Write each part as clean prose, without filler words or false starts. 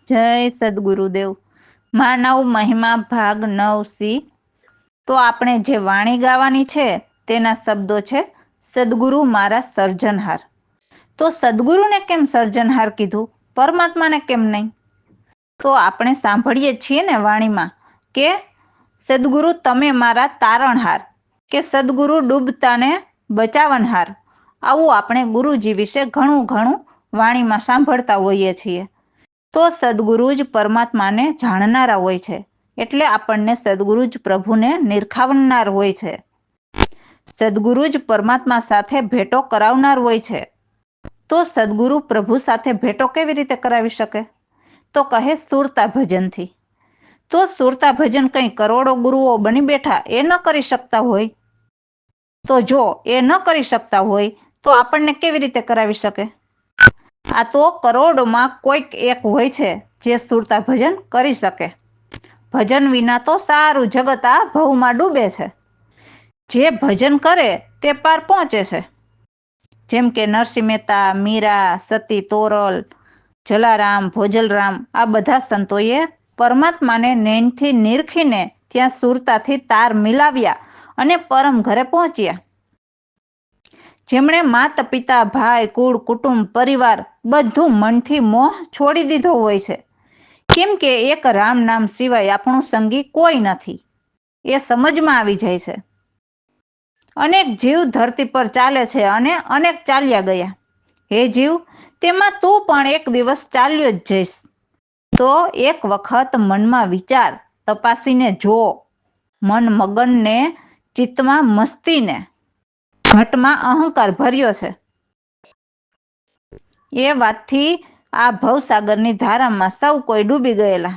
જય સદગુરુદેવ. માનવ મહિમા ભાગ 9C. તો આપણે જે વાણી ગાવાની છે તેના શબ્દો છે સદગુરુ મારા સર્જનહાર. તો સદગુરુને કેમ સર્જનહાર કીધું, પરમાત્માને કેમ નહીં? તો આપણે સાંભળીએ છીએ ને વાણીમાં કે સદગુરુ તમે મારા તારણહાર, કે સદગુરુ ડૂબતાને બચાવનહાર. આવું આપણે ગુરુજી વિશે ઘણું વાણીમાં સાંભળતા હોઈએ છીએ. તો સદગુરુ જ પરમાત્માને જાણનારા હોય છે, એટલે આપણને સદગુરુ જ પ્રભુને નિરખાવનાર હોય છે. સદગુરુ જ પરમાત્મા સાથે ભેટો કરાવનાર હોય છે. તો સદગુરુ પ્રભુ સાથે ભેટો કેવી રીતે કરાવી શકે? તો કહે સુરતા ભજનથી. તો સુરતા ભજન કંઈ કરોડો ગુરુઓ બની બેઠા એ ન કરી શકતા હોય? તો જો એ ન કરી શકતા હોય તો આપણને કેવી રીતે કરાવી શકે? આ તો કરોડોમાં કોઈક એક હોય છે જે સુરતા ભજન કરી શકે. ભજન વિના તો સારું જગત આ ભવમાં ડૂબે છે. જે ભજન કરે તે પાર પહોંચે છે. જેમ કે નરસિંહ મહેતા, મીરા, સતી તોરલ, જલારામ, ભોજલરામ, આ બધા સંતોએ પરમાત્માને નૈનથી નિરખીને ત્યાં સુરતાથી તાર મિલાવ્યા અને પરમ ઘરે પહોંચ્યા. જેમણે માતા પિતા, ભાઈ, કુળ, કુટુંબ, પરિવાર બધું મનથી મોહ છોડી દીધો હોય છે. કેમ કે એક રામ નામ સિવાય આપણું સંગી કોઈ નથી, એ સમજમાં આવી જાય છે. અનેક જીવ ધરતી પર ચાલે છે અને અનેક ચાલ્યા ગયા. હે જીવ, તેમાં તું પણ એક દિવસ ચાલ્યો જ જઈશ. તો એક વખત મનમાં વિચાર, તપાસીને જો. મન મગનને, ચિત્તમાં મસ્તીને, ઘટમાં અહંકાર ભર્યો છે. એ વાતથી આ ભવસાગરની ધારામાં સૌ કોઈ ડૂબી ગયેલા.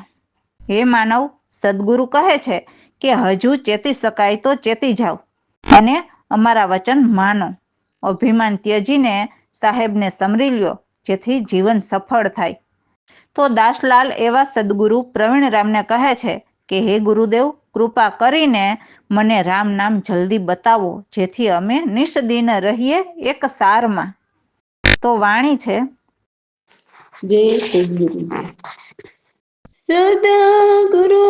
હે માનવ, સદગુરુ કહે છે કે હજુ ચેતી શકાય તો ચેતી જાઓ અને અમારા વચન માનો. અભિમાન ત્યજીને સાહેબને સમરી લ્યો, જેથી જીવન સફળ થાય. તો દાસલાલ એવા સદગુરુ પ્રવીણરામને કહે છે કે હે ગુરુદેવ, કૃપા કરીને મને રામ નામ જલ્દી બતાવો, જેથી અમે નિષ્દિન રહીએ એક સારમાં. તો વાણી છે, જય સદગુરુદેવ. સદગુરુ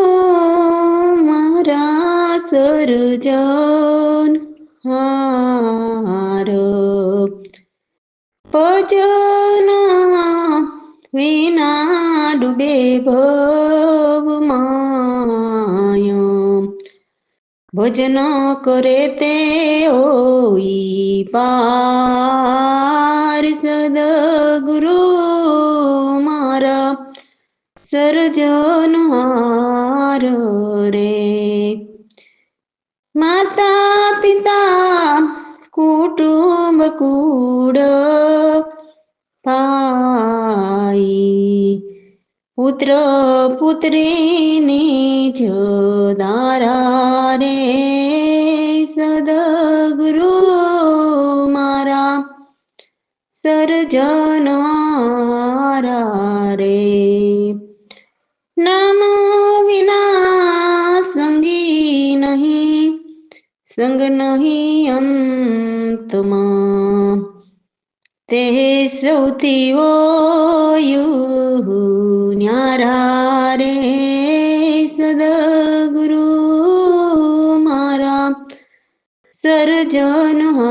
મારા સર્જન હાર, ભજન વિના ડૂબે ભવમાય, ભજન કરે તે હોઈ પાર. સદગુરુ મારા સર્જનહાર રે, માતા પિતા કુટુંબ કુળ ભાઈ, પુત્ર પુત્રીની જદારા રે. સદગુરુ મારા સર્જનહાર રે, નામ વિના સંગી નહીં, સંગ નહીં અંતમાં, તે સૌથી ઓયું ન્યારા રે. સદગુરુ મારા સર્જનહાર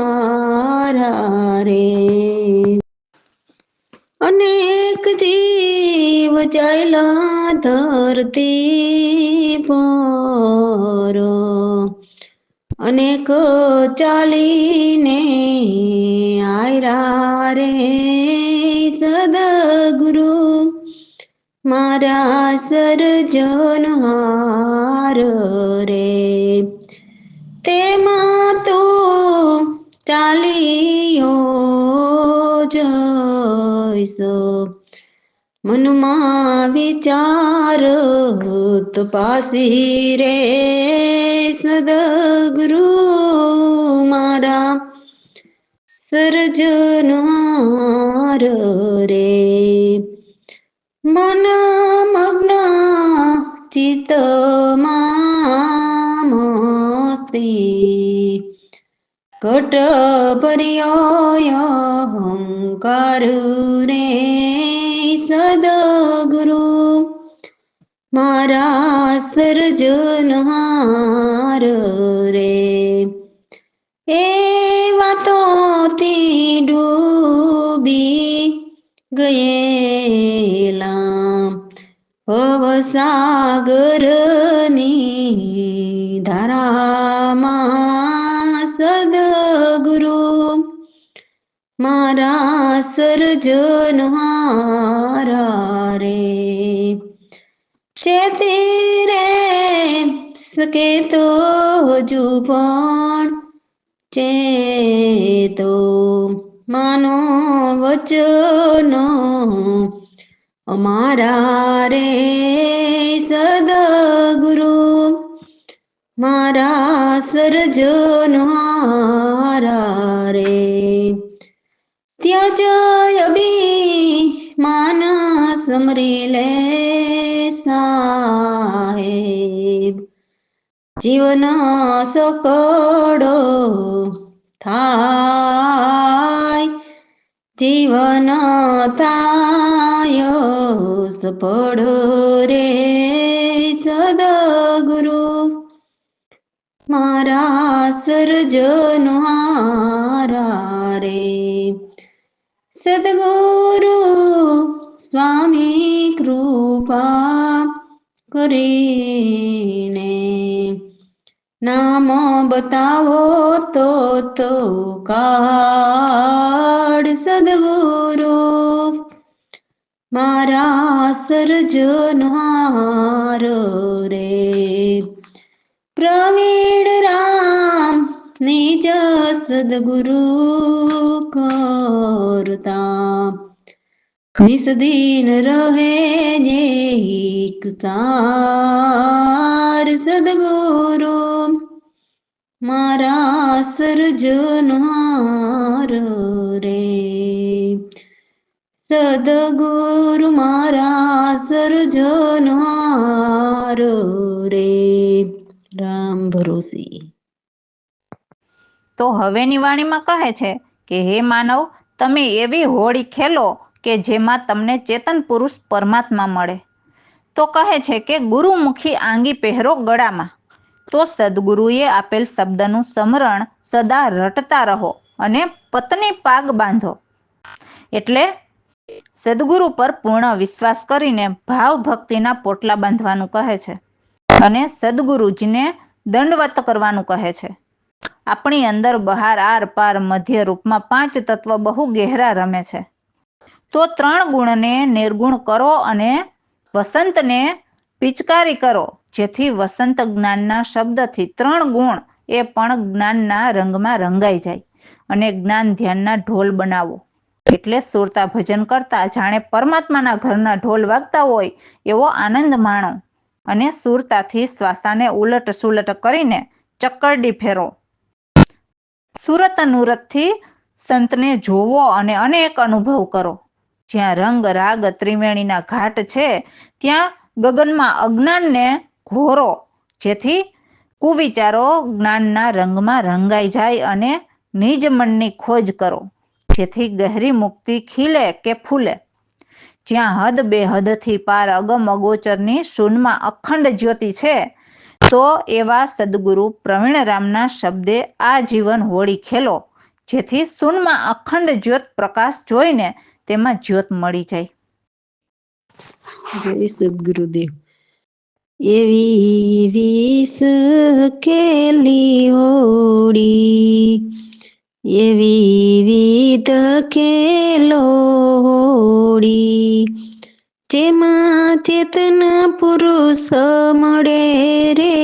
રે, અનેક જીવ ચાલ્યા ધરતી પર, અનેક ચાલીને આયરા રે. સદગુરુ મારા સર્જનહાર રે, તેમાં તો ચાલ્યો જઈશ, મનમાં વિચાર તપાસી રે. સદગુરુ મારા સર્જનહાર રે, મન મગ્ન ચિત્તમાં મસ્તી, ઘટ ભર્યો અહંકાર રે. સદગુરુ મારા સર્જનહાર રે. એ વાતોથી ડૂબી ગયેલા ભવસાગરની ધારામાં સદગુરુ મારા સર્જનહારા રે. ચેતી રે શકે તો હજુ પણ ચેતો માનો વચનો અમારા રે સદગુરુ મારા સર્જનહારા રે. ત્યજ અભિમાન સમરી લે સાહેબ. જીવન સકડો થાય જીવન થાય સફળ રે સદગુરુ મારા સર્જનહારા રે. સદગુરુ સ્વામી કૃપા કરીને નામ બતાવો તો કાળ સદગુરુ મારા સર્જનહાર રે. પ્રવીણ રામ નિજ સદગુરુ કરતા નિસદીન રહે એક સાર સદગુરુ મારા સર્જનહાર રે. સદગુરુ મારા સર્જનહાર રે. રામ ભરોસી. તો હવેની વાણીમાં કહે છે કે હે માનવ, તમે એવી હોળી ખેલો કે જેમાં તમને ચેતન પુરુષ પરમાત્મા મળે. તો કહે છે કે ગુરુમુખી આંગી પહેરો ગળામાં. તો સદગુરુએ આપેલ શબ્દનું સ્મરણ સદા રટતા રહો અને પત્ની પાગ બાંધો. એટલે સદગુરુ પર પૂર્ણ વિશ્વાસ કરીને ભાવ ભક્તિના પોટલા બાંધવાનું કહે છે અને સદગુરુજીને દંડવત કરવાનું કહે છે. આપણી અંદર બહાર આર પાર મધ્ય રૂપમાં 5 તત્વ બહુ ગહેરા રમે છે. તો 3 ગુણને નિર્ગુણ કરો અને વસંતને પિચકારી કરો, જેથી વસંત જ્ઞાનના શબ્દથી 3 ગુણ એ પણ જ્ઞાનના રંગમાં રંગાઈ જાય અને જ્ઞાન ધ્યાનના ઢોલ બનાવો. એટલે સુરતા ભજન કરતા જાણે પરમાત્માના ઘરના ઢોલ વાગતા હોય એવો આનંદ માણો અને સુરતાથી શ્વાસાને ઉલટ સુલટ કરીને ચક્કરડી ફેરો. સુરત નુરતથી સંતને જોવો અને અનેક અનુભવ કરો. જ્યાં રંગ રાગ ત્રિવેણીના ઘાટ છે ત્યાં ગગનમાં અજ્ઞાનને ઘોરો, જેથી કુવિચારો જ્ઞાનના રંગમાં રંગાઈ જાય અને નિજ મનની ખોજ કરો, જેથી ગહેરી મુક્તિ ખીલે કે ફૂલે. જ્યાં હદ બેહદથી પાર અગમ અગોચરની શૂન્યમાં અખંડ જ્યોતિ છે, તો એવા સદગુરુ પ્રવીણરામના શબ્દે આ જીવન હોળી ખેલો, જેથી શૂન્યમાં અખંડ જ્યોત પ્રકાશ જોઈને તેમાં જ્યોત મળી જાય. જય સદગુરુદેવ. એવી વિષ કેલી હોડી એવી વિધ ખેલો હોડી જેમાં ચેતન પુરુષ મળે રે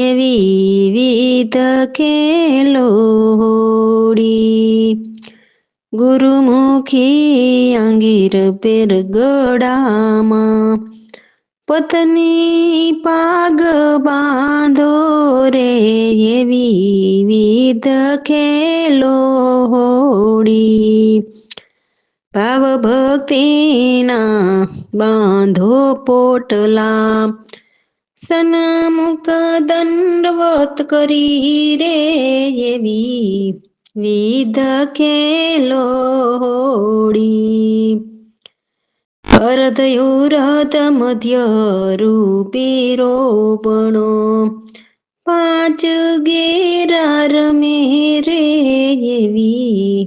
એવી વિધ ખેલો હોડી ગુરુમુખી આંગીર પેર ગળામાં પત્ની પાગ બાંધો રે એવી વિધ ખેલો હોડી ભાવ ભક્તિના બાંધો પોટલા સન્મુખ દંડવત કરી રે એવી વિધ ખેલો હોડી અર્ધયુરત મધ્ય રૂપીરોપણો 5 ગેરા રમે રે એવી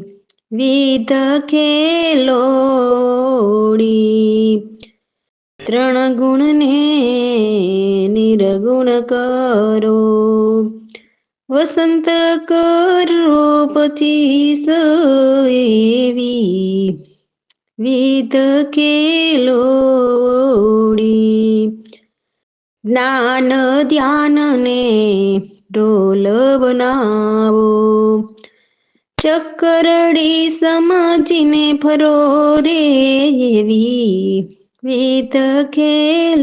વિધ ખેલોડી 3 ગુણને નિર્ગુણ કરો વસંત કરો 25 એવી વિધ ખેલોડી જ્ઞાન ધ્યાન ને ઢોલ બનાવો ચકરડી સમજીને ફરો રે એવી વિધ ખેલોડી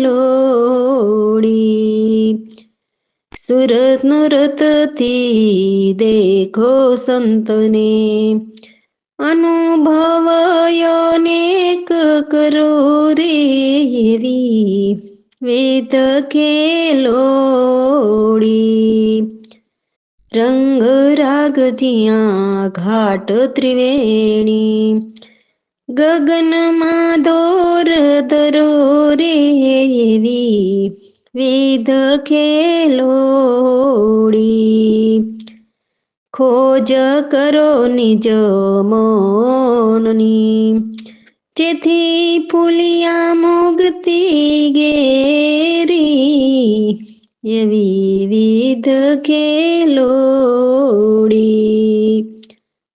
સુરત નૃતથી દેખો સંતને અનુભવ અનેક કરો રે એવી વિધ ખેલોડી રંગ રાગ જ્યાં ઘાટ ત્રિવેણી ગગનમાં દોર ધરો રે એવી વિધ ખેલોડી ખોજ કરો નિજ મનની જેથી ફૂલિયા મુગતી ગેરી એવી વિધ ખેલોડી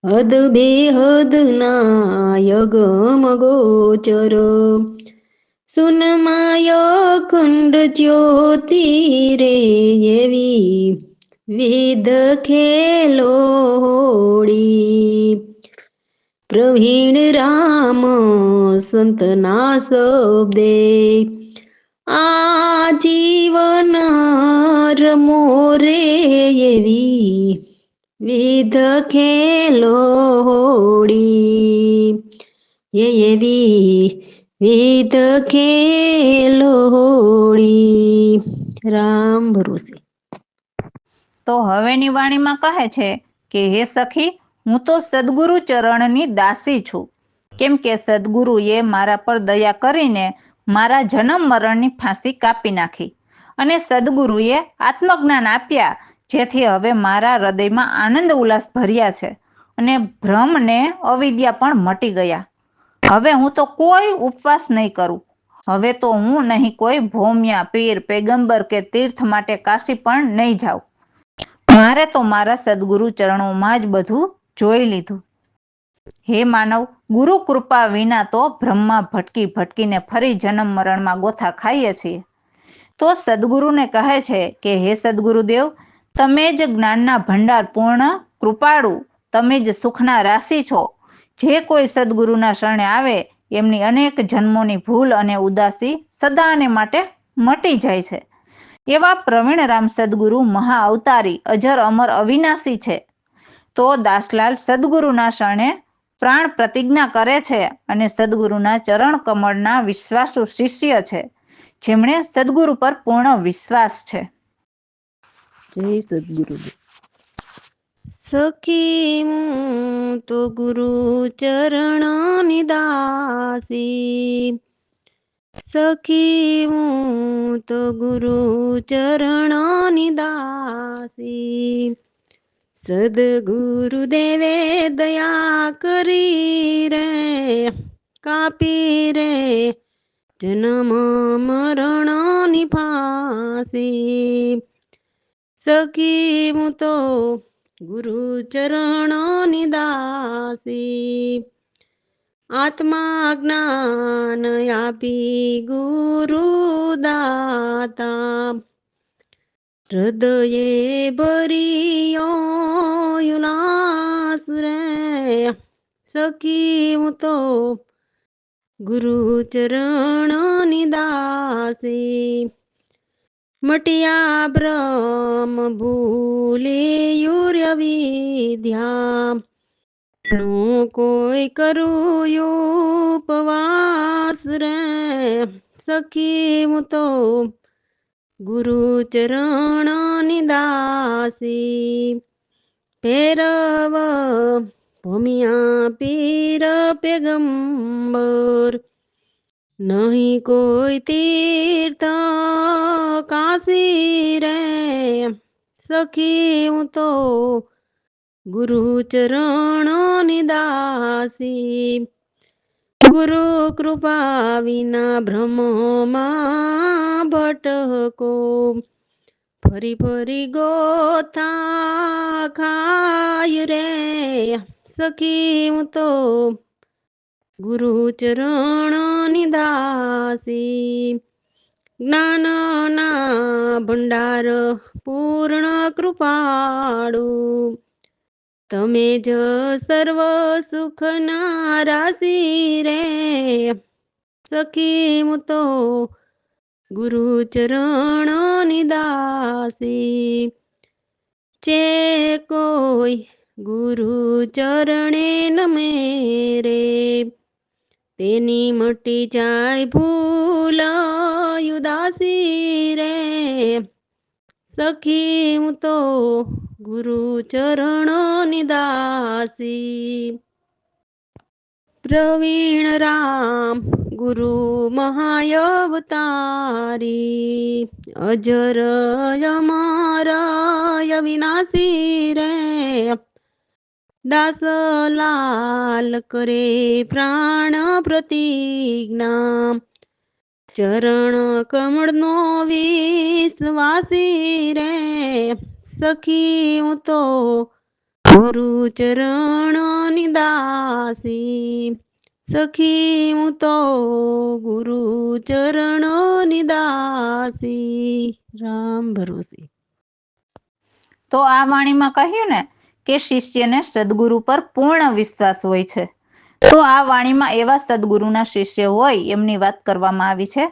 હદ બેહદ ના યગમ ગોચર સુનમાય ખંડ જ્યોતિ રે એવી વિધ ખેલોડી પ્રવીણ રામ સંતના શબ્દે આજીવન રમો રે એવી વિધ ખેલોડી એવી વિધ ખેલોડી રામ ભરોસે. તો હવેની વાણીમાં કહે છે કે હે સખી, હું તો સદગુરુ ચરણની દાસી છું, કેમ કે સદગુરુએ મારા પર દયા કરીને મારા જન્મ મરણની ફાંસી કાપી નાખી અને સદગુરુએ આત્મજ્ઞાન આપ્યા, જેથી હવે મારા હૃદયમાં આનંદ ઉલ્લાસ ભર્યા છે અને ભ્રમ ને અવિદ્યા પણ મટી ગયા. હવે હું તો કોઈ ઉપવાસ નહીં કરું. હવે તો હું નહીં કોઈ ભૌમ્યા, પીર, પેગંબર કે તીર્થ માટે કાશી પણ નહીં જાઉં. મારે તો મારા સદગુરુ ચરણોમાં જ બધું જોઈ લીધું. હે માનવ, ગુરુ કૃપા વિના તો ભ્રમમાં ભટકી ભટકીને ફરી જન્મ મરણમાં ગોથા ખાઈએ છીએ. તો સદગુરુને કહે છે કે હે સદગુરુદેવ, તમે જ જ્ઞાનના ભંડાર, પૂર્ણ કૃપાળુ, તમે જ સુખના રાશિ છો. જે કોઈ સદગુરુના શરણે આવે એમની અનેક જન્મોની ભૂલ અને ઉદાસી સદાને માટે મટી જાય છે. એવા પ્રવીણરામ સદગુરુ મહા અવતારી, અજર અમર અવિનાશી છે. તો દાસલાલ સદગુરુના શરણે પ્રાણ પ્રતિજ્ઞા કરે છે અને સદગુરુના ચરણ કમળના વિશ્વાસુ શિષ્ય છે, જેમણે સદગુરુ પર પૂર્ણ વિશ્વાસ છે. જય સદગુરુદેવ. સખી હું તો ગુરુ ચરણની દાસી, સખી હું તો ગુરુ ચરણની દાસી, સદગુરુદેવે દયા કરી રે કાપી રે જન્મ મરણની ફાંસી, સખી હું તો ગુરુ ચરણની દાસી, આત્મા જ્ઞાન આપી ગુરુ દાતા, હૃદયે ભરિયો ઉલ્લાસ રે, સખી હું તો ગુરુ ચરણની દાસી, મટિયા બ્રહ્મ ભૂલે યુર્ય વિદ્યા, નું કોઈ કરું ઉપવાસ રે, સખી હું તો ગુરુ ચરણની દાસી, ભૈરવ ભૂમિયા પીર પેગંબર, નહીં કોઈ તીર્થ કાશી રે સખી હું તો ગુરુ ચરણોની દાસી ગુરુ કૃપા વિના બ્રહ્મમાં ભટકો ફરી ફરી ગોથા ખાય રે સખી હું તો ગુરુ ચરણોની દાસી જ્ઞાનના ભંડાર પૂર્ણ કૃપાળુ તમે જ સર્વ સુખના રાશી રે સખી હું તો ગુરુ ચરણોની દાસી જે કોઈ ગુરુ ચરણે નમે રે તેની મટી જાય ભૂલ ઉદાસી રે સખી હું તો ગુરુ ચરણોની દાસી પ્રવીણ રામ ગુરુ મહાયવતારી અજર અમર અવિનાશી રે દાસ લાલ કરે પ્રાણ પ્રતિજ્ઞા ચરણ કમળનો વિશ્વાસી રે સખી હું તો ગુરુ ચરણોની દાસી સખી હું તો ગુરુ ચરણોની દાસી રામ ભરોસે. તો આ વાણીમાં કહ્યું ને કે શિષ્યને સદગુરુ પર પૂર્ણ વિશ્વાસ હોય છે. તો આ વાણીમાં એવા સદગુરુના શિષ્ય હોય એમની વાત કરવામાં આવી છે.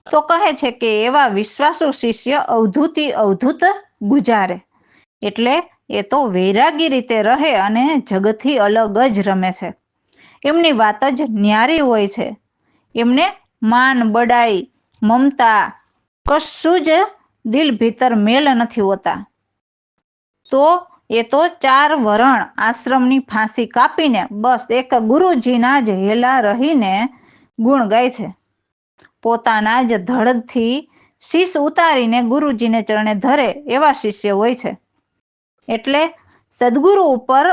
તો કહે છે કે એવા વિશ્વાસુ શિષ્ય અવધૂતી અવધૂત ગુજારે, એટલે એ તો વૈરાગી રીતે રહે અને જગતથી અલગ જ રમે છે. એમની વાત જ ન્યારી હોય છે. એમને માન બડાઈ મમતા કશું જ દિલ ભીતર મેલ નથી હોતા. તો એ તો 4 વરણ આશ્રમની ફાંસી કાપીને બસ એક ગુરુજીના જ હેલા રહીને ગુણ ગાય છે. પોતાના જ ધડથી શીશ ઉતારીને ગુરુજીને ચરણે ધરે એવા શિષ્ય હોય છે. એટલે સદગુરુ ઉપર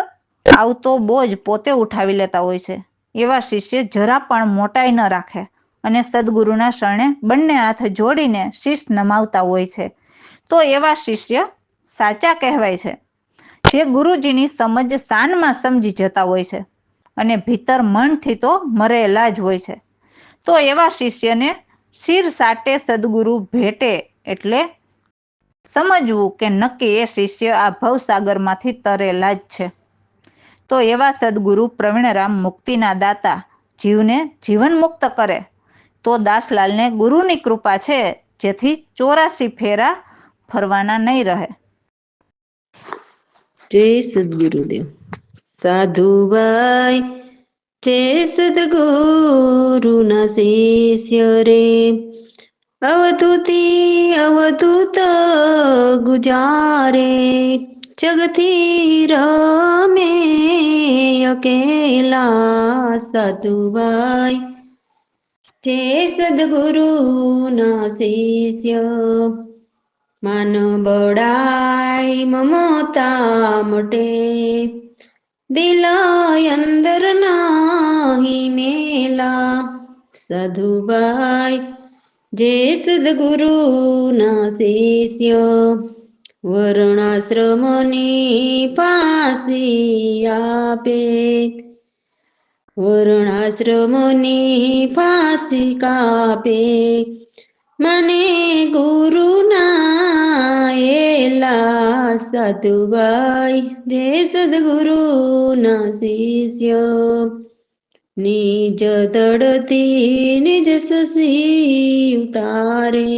આવતો બોજ પોતે ઉઠાવી લેતા હોય છે. એવા શિષ્ય જરા પણ મોટાઈ ન રાખે અને સદગુરુના શરણે બંને હાથ જોડીને શીશ નમાવતા હોય છે. તો એવા શિષ્ય સાચા કહેવાય છે, જે ગુરુજીની સમજ શાનમાં સમજી જતા હોય છે અને ભીતર મનથી તો મરેલા જ હોય છે. તો એવા શિષ્યને શિર સાટે સદગુરુ ભેટે એટલે સમજવું કે નક્કી એ શિષ્ય આ ભવસાગરમાંથી તરેલા જ છે. તો એવા સદગુરુ પ્રવીણરામ મુક્તિના દાતા જીવને જીવન મુક્ત કરે. તો દાસલાલને ગુરુની કૃપા છે, જેથી 84 ફેરા ફરવાના નહીં રહે. જય સદગુરુદેવ. સાધુભાઈ જય સદગુરુના શિષ્ય રે અવધૂતી અવધૂત ગુજારે જગથી રમે અકેલા સાધુભાઈ જય સદગુરુના શિષ્ય માન બડાઈ મમતા મટે દિલ અંદર નાહી મેલા સાધુભાઈ જે સદગુરુના શિષ્ય વર્ણાશ્રમની ફાંસી આપે વર્ણાશ્રમની ફાંસી કાપે મને ગુરુના એલા સાધુભાઈ જે સદગુરુના શિષ્ય નિજ દળથી નિજ શશી ઉતારે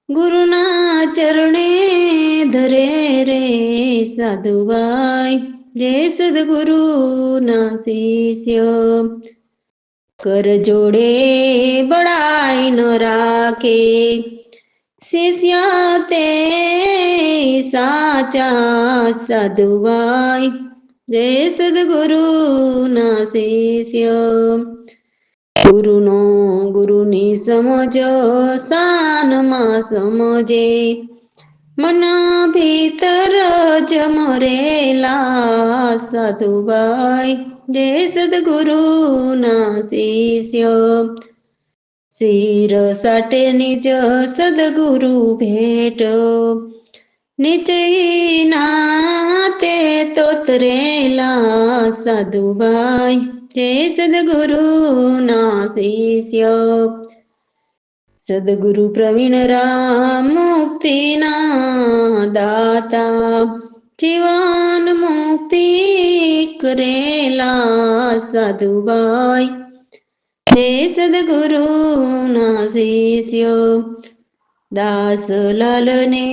ગુરુના ચરણે ધરે રે સાધુભાઈ જે સદગુરુના શિષ્ય કર જોડે બડાઈ ન રાખે શિષ્ય તે સાચા સાધુભાઈ જય સદગુરુના શિષ્ય ગુરુનો સમજો સ્થાનમાં સમજે મના ભીતર જ મોરેલા સાધુભાઈ જે સદગુરુના શિષ્ય શિર સાટે નિજ સદગુરુ ભેટ નિચયના તે તોતરેલા સાધુભાઈ જે સદગુરુના શિષ્ય સદગુરુ પ્રવીણ રામ મુક્તિના દાતા જીવન મુક્તિ કરેલા સાધુભાઈ જે સદગુરુના શિષ્ય દાસલાલને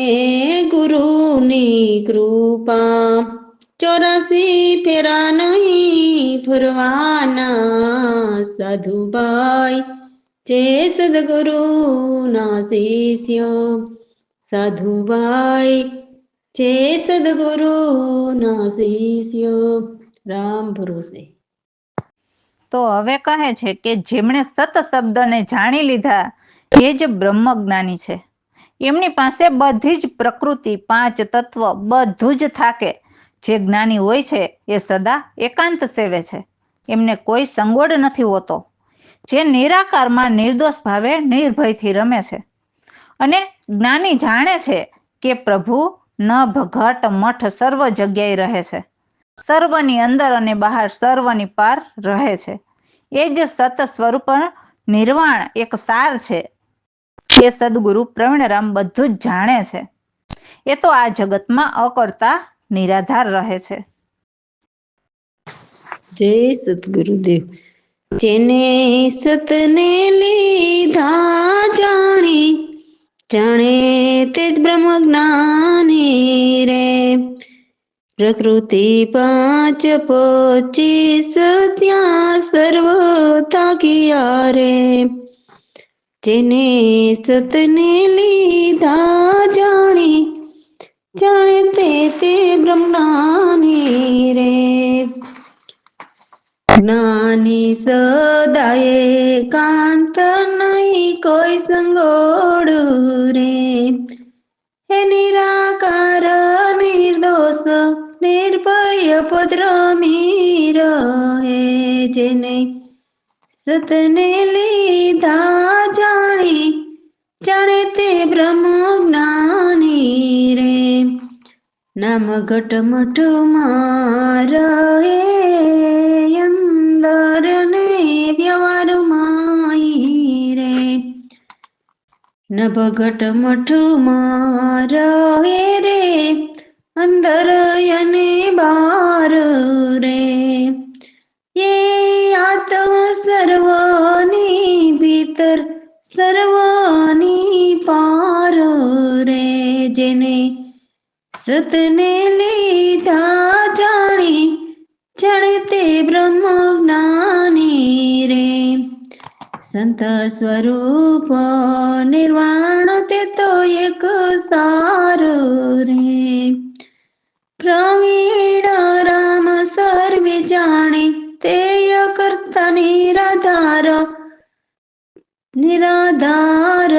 ગુરુની કૃપા 84 ફેરા નહીં ફરવાના સાધુભાઈ જે સદગુરુના શિષ્ય સાધુભાઈ જે સદગુરુના શિષ્ય રામ ભરોસે. તો હવે કહે છે કે જેમણે સત શબ્દને જાણી લીધા એ જ બ્રહ્મજ્ઞાની છે. એમની પાસે બધી જ પ્રકૃતિ 5 તત્વ બધું જ થાકે. જે જ્ઞાની હોય છે એ સદા એકાંત સેવે છે. એમને કોઈ સંગોડ નથી હોતો. જે નિરાકારમાં નિર્દોષ ભાવે નિર્ભયથી રમે છે. અને જ્ઞાની જાણે છે કે પ્રભુ નભ ઘટ મઠ સર્વ જગ્યાએ રહે છે. સર્વની અંદર અને બહાર સર્વની પાર રહે છે. એ જ સત સ્વરૂપ નિર્વાણ એક સાર છે. એ સદગુરુ પ્રવીણરામ બધું જ જાણે છે. એ તો આ જગતમાં અકર્તા નિરાધાર રહે છે. જય સદગુરુદેવ. જેને સતને લીધા જાણે તે જ બ્રહ્મ જ્ઞાની રે પ્રકૃતિ 5 25 ત્યાં સર્વ થાક્યા રે જેને સતને લીધા જાણે તે બ્રહ્મજ્ઞાની રે જ્ઞાની સદાય કાંત નહીં કોઈ સંગોડ રે હે નિરાકાર નિર્દોષ નિર્ભય પદ્રમી રહે જેને સતને લીધા જાણે તે બ્રહ્મ જ્ઞાની રે નામ ઘટ મઠમાં રહે અંદર ને વ્યવહારમાં રે નભ ઘટ મઠમાં રહે રે અંદર અને બહાર રે એ આત્મ સર્વની ભીતર સર્વની પાર રે જેને સતને લીધા જાણે તે બ્રહ્મ જ્ઞાની રે સંત સ્વરૂપ નિર્વાણ તે તો એક સાર રે પ્રવીણ રામ સર્વે જાણે તે કરતા નિરાધાર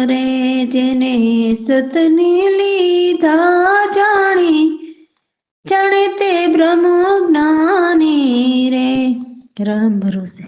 રે જેને સતને લીધા જાણે તે બ્રહ્મ જ્ઞાની રે રામ ભરોસે.